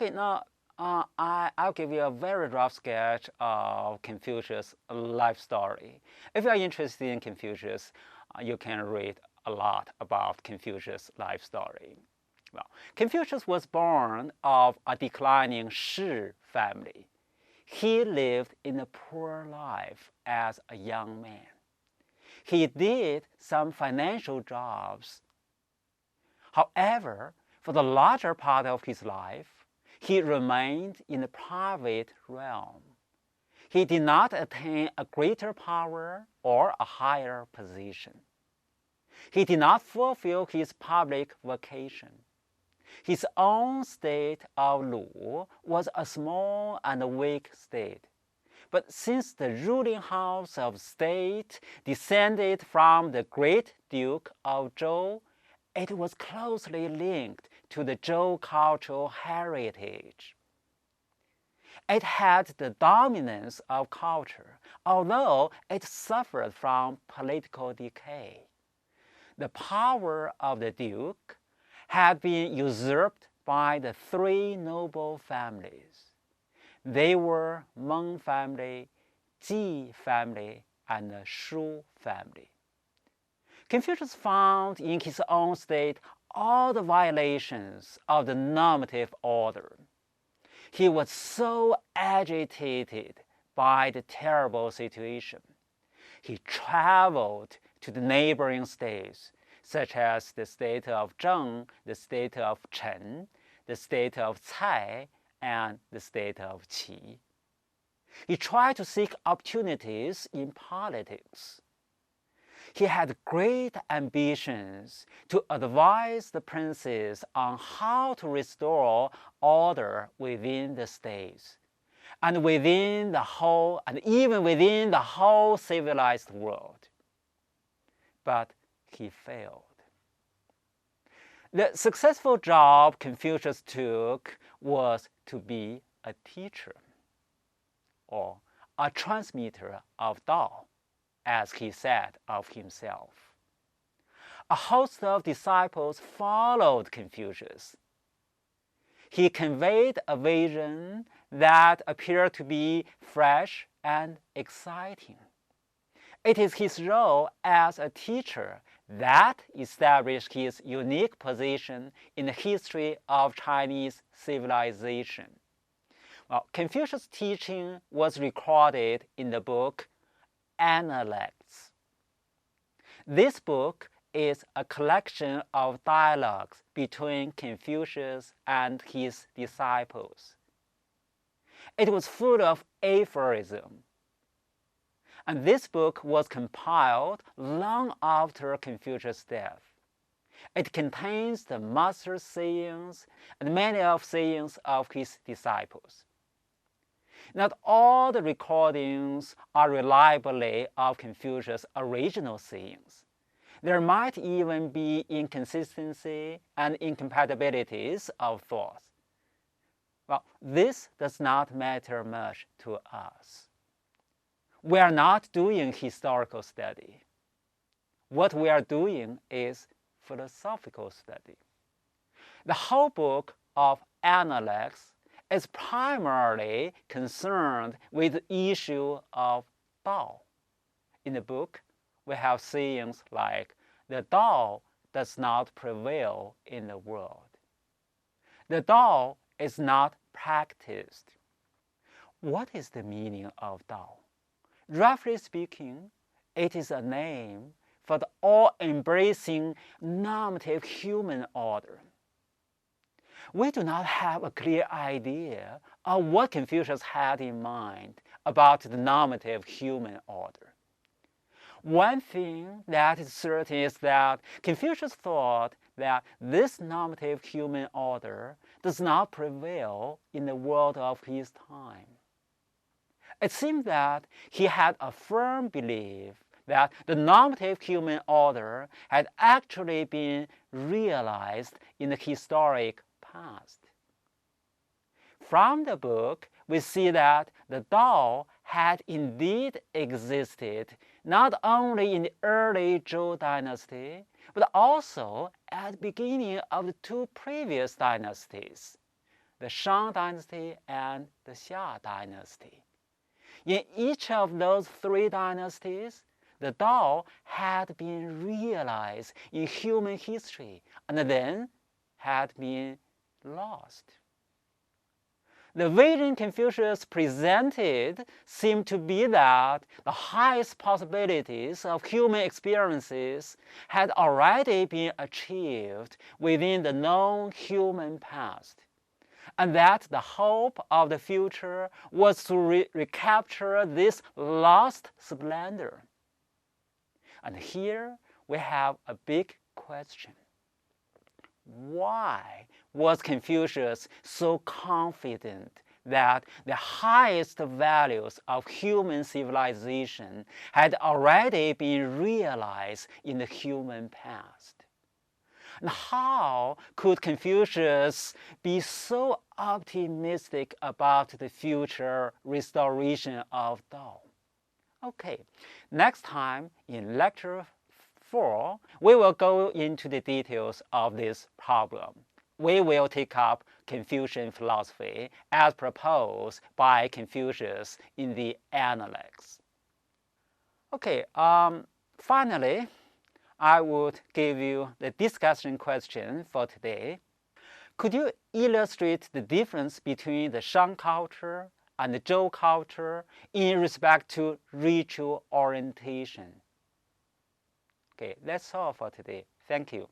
Okay, now I'll give you a very rough sketch of Confucius' life story. If you are interested in Confucius, you can read a lot about Confucius' life story. Well, Confucius was born of a declining Shi family. He lived in a poor life as a young man. He did some financial jobs. However, for the larger part of his life, he remained in the private realm. He did not attain a greater power or a higher position. He did not fulfill his public vocation. His own state of Lu was a small and weak state. But since the ruling house of state descended from the great Duke of Zhou, it was closely linked to the Zhou cultural heritage. It had the dominance of culture, although it suffered from political decay. The power of the Duke had been usurped by the three noble families. They were Meng family, Ji family, and the Shu family. Confucius found in his own state all the violations of the normative order. He was so agitated by the terrible situation. He traveled to the neighboring states, such as the state of Zheng, the state of Chen, the state of Cai, and the state of Qi. He tried to seek opportunities in politics. He had great ambitions to advise the princes on how to restore order within the states and even within the whole civilized world. But he failed. The successful job Confucius took was to be a teacher or a transmitter of Tao, as he said of himself. A host of disciples followed Confucius. He conveyed a vision that appeared to be fresh and exciting. It is his role as a teacher that established his unique position in the history of Chinese civilization. Well, Confucius' teaching was recorded in the book Analects. This book is a collection of dialogues between Confucius and his disciples. It was full of aphorism. And this book was compiled long after Confucius' death. It contains the master's sayings and many of sayings of his disciples. Not all the recordings are reliably of Confucius' original sayings. There might even be inconsistency and incompatibilities of thoughts. Well, this does not matter much to us. We are not doing historical study. What we are doing is philosophical study. The whole book of Analects is primarily concerned with the issue of Tao. In the book, we have sayings like, the Tao does not prevail in the world. The Tao is not practiced. What is the meaning of Tao? Roughly speaking, it is a name for the all-embracing normative human order. We do not have a clear idea of what Confucius had in mind about the normative human order. One thing that is certain is that Confucius thought that this normative human order does not prevail in the world of his time. It seemed that he had a firm belief that the normative human order had actually been realized in the historic past. From the book, we see that the Tao had indeed existed not only in the early Zhou dynasty, but also at the beginning of the two previous dynasties, the Shang dynasty, and the Xia dynasty. In each of those three dynasties, the Tao had been realized in human history and then had been lost. The vision Confucius presented seemed to be that the highest possibilities of human experiences had already been achieved within the known human past, and that the hope of the future was to recapture this lost splendor. And here we have a big question. Why was Confucius so confident that the highest values of human civilization had already been realized in the human past? And how could Confucius be so optimistic about the future restoration of Tao? Okay, next time in lecture 4, we will go into the details of this problem. We will take up Confucian philosophy as proposed by Confucius in the Analects. Okay, finally, I would give you the discussion question for today. Could you illustrate the difference between the Shang culture and the Zhou culture in respect to ritual orientation? Okay, that's all for today. Thank you.